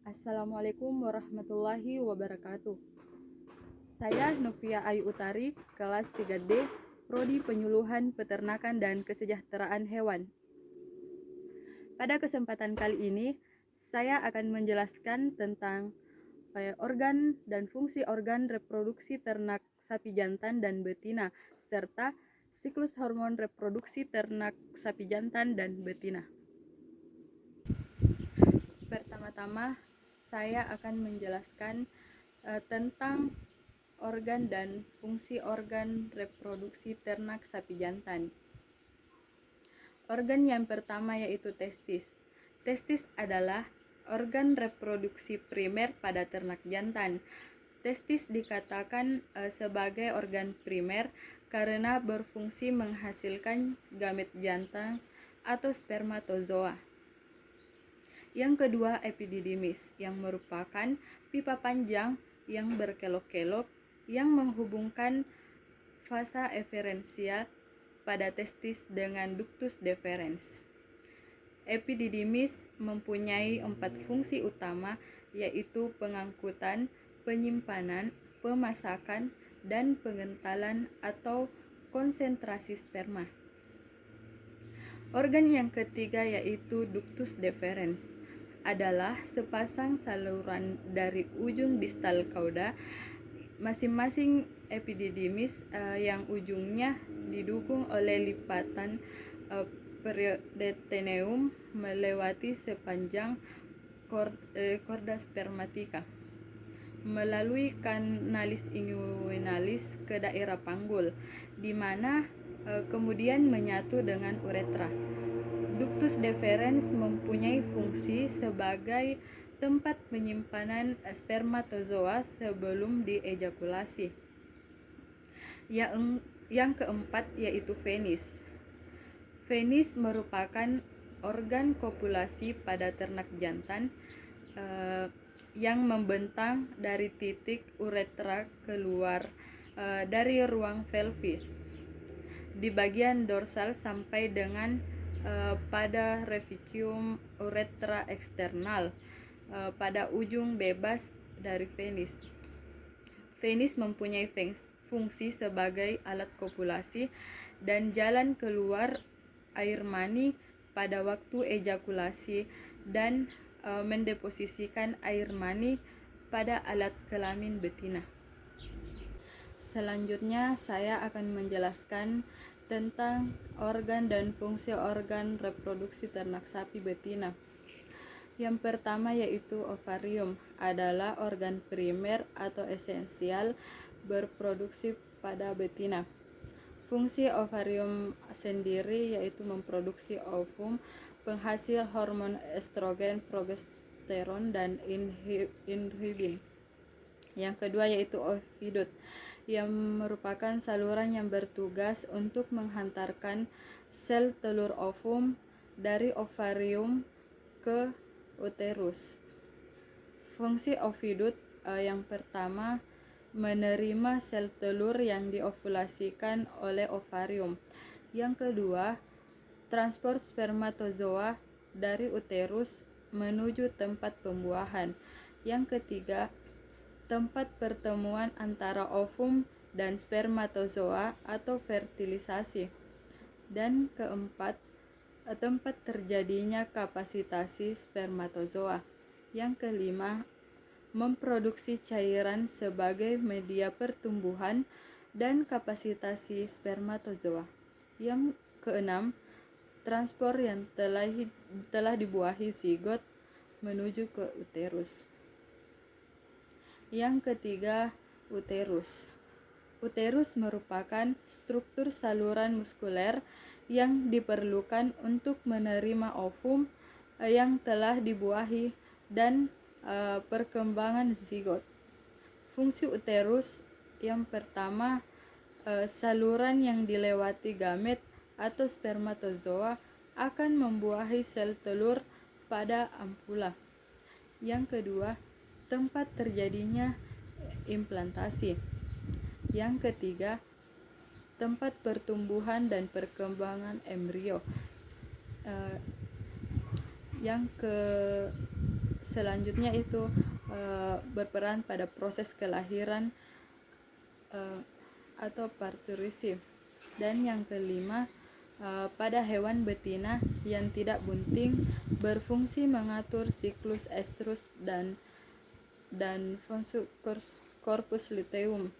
Assalamualaikum warahmatullahi wabarakatuh. Saya Novia Ayu Utari, kelas 3D, Prodi Penyuluhan Peternakan dan Kesejahteraan Hewan. Pada kesempatan kali ini, saya akan menjelaskan tentang organ dan fungsi organ reproduksi ternak sapi jantan dan betina, serta siklus hormon reproduksi ternak sapi jantan dan betina. Pertama-tama, saya akan menjelaskan tentang organ dan fungsi organ reproduksi ternak sapi jantan. Organ yang pertama yaitu testis. Testis adalah organ reproduksi primer pada ternak jantan. Testis dikatakan sebagai organ primer karena berfungsi menghasilkan gamet jantan atau spermatozoa. Yang kedua, epididymis, yang merupakan pipa panjang yang berkelok-kelok yang menghubungkan vasa eferensial pada testis dengan ductus deferens. Epididymis mempunyai 4 fungsi utama, yaitu pengangkutan, penyimpanan, pemasakan, dan pengentalan atau konsentrasi sperma. Organ yang ketiga yaitu ductus deferens adalah sepasang saluran dari ujung distal cauda masing-masing epididymis yang ujungnya didukung oleh lipatan periosteum melewati sepanjang chorda spermatica melalui kanalis inguinalis ke daerah panggul, di mana kemudian menyatu dengan uretra. Ductus deferens mempunyai fungsi sebagai tempat penyimpanan spermatozoa sebelum diejakulasi. Yang keempat yaitu penis. Penis merupakan organ kopulasi pada ternak jantan yang membentang dari titik uretra keluar dari ruang pelvis di bagian dorsal sampai dengan pada reficium uretra eksternal pada ujung bebas dari penis. Penis mempunyai fungsi sebagai alat kopulasi dan jalan keluar air mani pada waktu ejakulasi dan mendeposisikan air mani pada alat kelamin betina. Selanjutnya saya akan menjelaskan tentang organ dan fungsi organ reproduksi ternak sapi betina. Yang pertama yaitu ovarium, adalah organ primer atau esensial berproduksi pada betina. Fungsi ovarium sendiri yaitu memproduksi ovum, penghasil hormon estrogen, progesteron, dan inhibin. Yang kedua yaitu ovidut, yang merupakan saluran yang bertugas untuk menghantarkan sel telur ovum dari ovarium ke uterus. Fungsi ovidut yang pertama menerima sel telur yang diovulasikan oleh ovarium. Yang kedua, transport spermatozoa dari uterus menuju tempat pembuahan. Yang ketiga, tempat pertemuan antara ovum dan spermatozoa atau fertilisasi. Dan keempat, tempat terjadinya kapasitasi spermatozoa. Yang kelima, memproduksi cairan sebagai media pertumbuhan dan kapasitasi spermatozoa. Yang keenam, transport yang telah dibuahi zigot menuju ke uterus. Yang ketiga, uterus. Uterus merupakan struktur saluran muskuler yang diperlukan untuk menerima ovum yang telah dibuahi dan perkembangan zigot. Fungsi uterus yang pertama, saluran yang dilewati gamet atau spermatozoa akan membuahi sel telur pada ampula. Yang kedua, tempat terjadinya implantasi. Yang ketiga, tempat pertumbuhan dan perkembangan embrio. Yang selanjutnya itu berperan pada proses kelahiran atau parturisi. Dan yang kelima, pada hewan betina yang tidak bunting berfungsi mengatur siklus estrus dan fungsi corpus luteum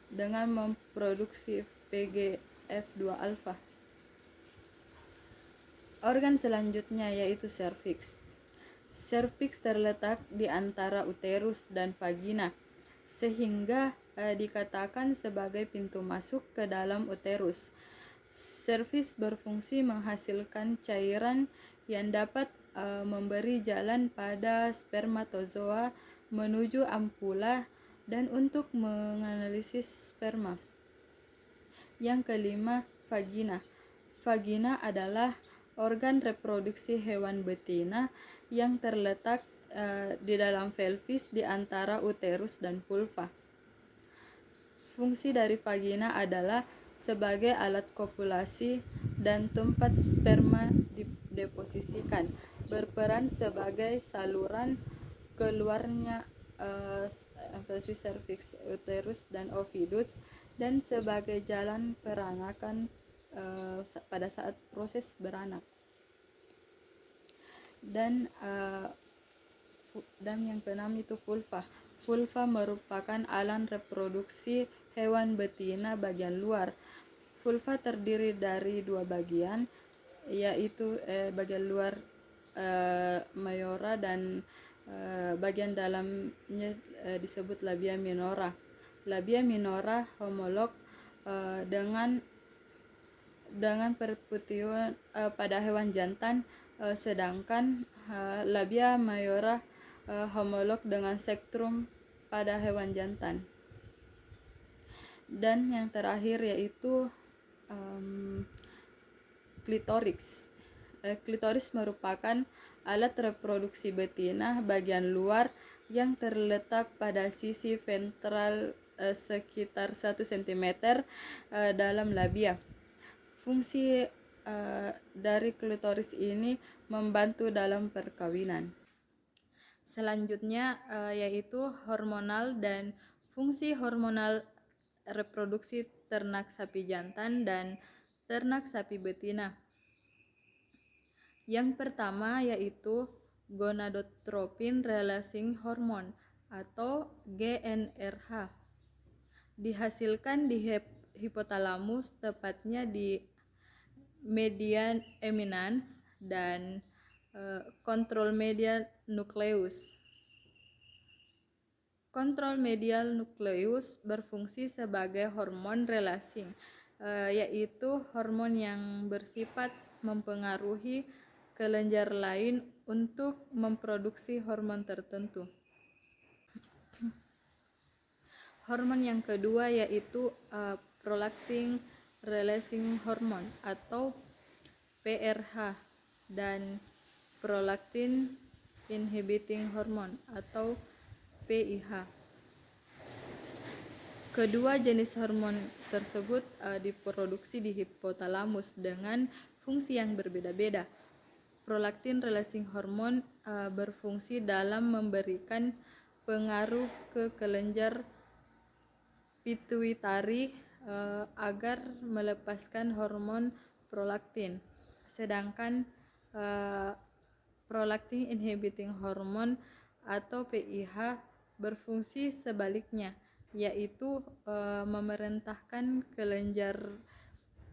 dengan memproduksi PGF2 alfa. Organ selanjutnya yaitu serviks. Serviks terletak di antara uterus dan vagina, sehingga dikatakan sebagai pintu masuk ke dalam uterus. Serviks berfungsi menghasilkan cairan yang dapat memberi jalan pada spermatozoa menuju ampula dan untuk menganalisis sperma. Yang kelima, vagina. Vagina adalah organ reproduksi hewan betina yang terletak di dalam pelvis di antara uterus dan vulva. Fungsi dari vagina adalah sebagai alat kopulasi dan tempat sperma dideposisikan, berperan sebagai saluran keluarnya cervix, uterus, dan ovidus, dan sebagai jalan peranakan pada saat proses beranak. Dan yang keenam itu vulva. Vulva merupakan alat reproduksi hewan betina bagian luar. Vulva terdiri dari dua bagian, yaitu bagian luar mayora dan bagian dalamnya disebut labia minora. Labia minora homolog dengan perputihan pada hewan jantan, sedangkan labia mayora homolog dengan sektrum pada hewan jantan. Dan yang terakhir yaitu klitoris. Klitoris merupakan alat reproduksi betina bagian luar yang terletak pada sisi ventral sekitar 1 cm dalam labia. Fungsi dari klitoris ini membantu dalam perkawinan. Selanjutnya yaitu hormonal dan fungsi hormonal reproduksi ternak sapi jantan dan ternak sapi betina. Yang pertama yaitu gonadotropin releasing hormone atau GnRH. Dihasilkan di hipotalamus, tepatnya di median eminence dan kontrol medial nucleus. Kontrol medial nucleus berfungsi sebagai hormon releasing, yaitu hormon yang bersifat mempengaruhi kelenjar lain untuk memproduksi hormon tertentu. Hormon yang kedua yaitu prolactin releasing hormone atau PRH dan prolactin inhibiting hormone atau PIH. Kedua jenis hormon tersebut diproduksi di hipotalamus dengan fungsi yang berbeda-beda. Prolactin releasing hormone berfungsi dalam memberikan pengaruh ke kelenjar pituitari agar melepaskan hormon prolaktin, sedangkan prolactin inhibiting hormone atau PIH berfungsi sebaliknya, yaitu memerintahkan kelenjar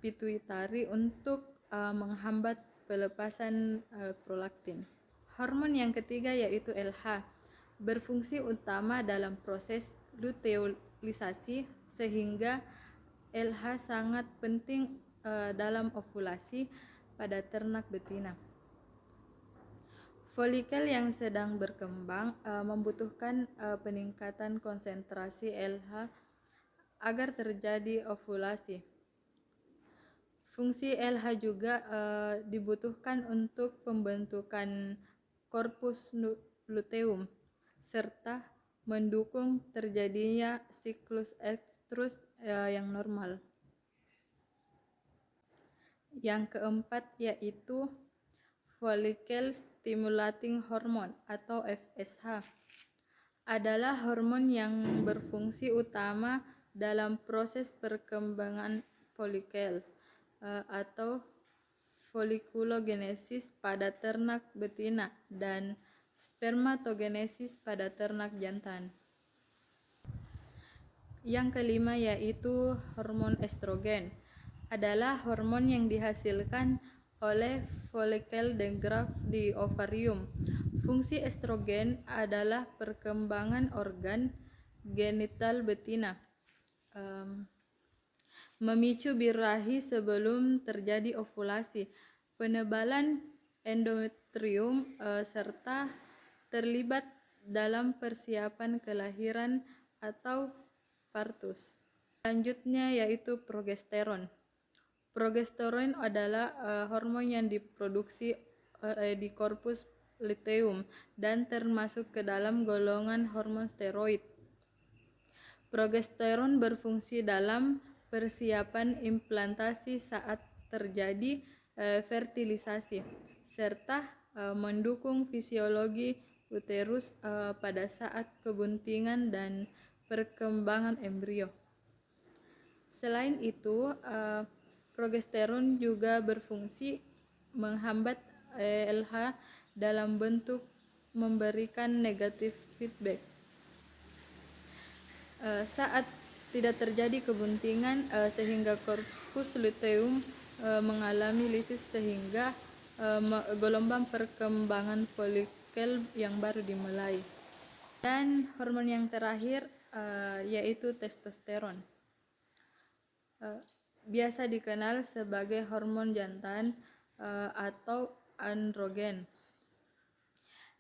pituitari untuk menghambat pelepasan prolaktin. Hormon yang ketiga yaitu LH, berfungsi utama dalam proses luteolisasi, sehingga LH sangat penting dalam ovulasi pada ternak betina. Folikel yang sedang berkembang membutuhkan peningkatan konsentrasi LH agar terjadi ovulasi. Fungsi LH juga dibutuhkan untuk pembentukan corpus luteum serta mendukung terjadinya siklus estrus yang normal. Yang keempat yaitu follicle stimulating hormone atau FSH adalah hormon yang berfungsi utama dalam proses perkembangan folikel atau folikulogenesis pada ternak betina dan spermatogenesis pada ternak jantan. Yang kelima yaitu hormon estrogen, adalah hormon yang dihasilkan oleh folikel Degraaff di ovarium. Fungsi estrogen adalah perkembangan organ genital betina, memicu birahi sebelum terjadi ovulasi, penebalan endometrium, serta terlibat dalam persiapan kelahiran atau partus. Selanjutnya yaitu progesteron. Progesteron adalah hormon yang diproduksi di korpus luteum dan termasuk ke dalam golongan hormon steroid. Progesteron berfungsi dalam persiapan implantasi saat terjadi fertilisasi, serta mendukung fisiologi uterus pada saat kebuntingan dan perkembangan embrio. Selain itu, progesteron juga berfungsi menghambat LH dalam bentuk memberikan negatif feedback. Saat tidak terjadi kebuntingan sehingga korpus luteum mengalami lisis sehingga gelombang perkembangan folikel yang baru dimulai. Dan hormon yang terakhir yaitu testosteron. Biasa dikenal sebagai hormon jantan atau androgen.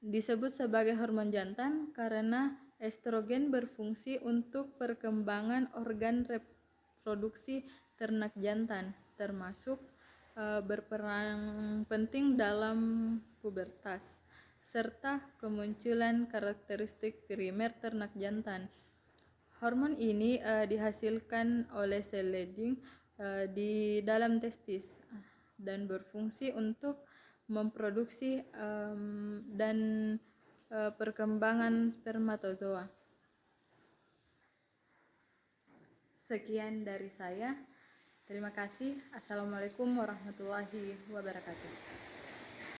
Disebut sebagai hormon jantan karena estrogen berfungsi untuk perkembangan organ reproduksi ternak jantan, termasuk berperan penting dalam pubertas, serta kemunculan karakteristik primer ternak jantan. Hormon ini dihasilkan oleh sel Leydig di dalam testis dan berfungsi untuk memproduksi dan perkembangan spermatozoa. Sekian dari saya. Terima kasih. Assalamualaikum warahmatullahi wabarakatuh.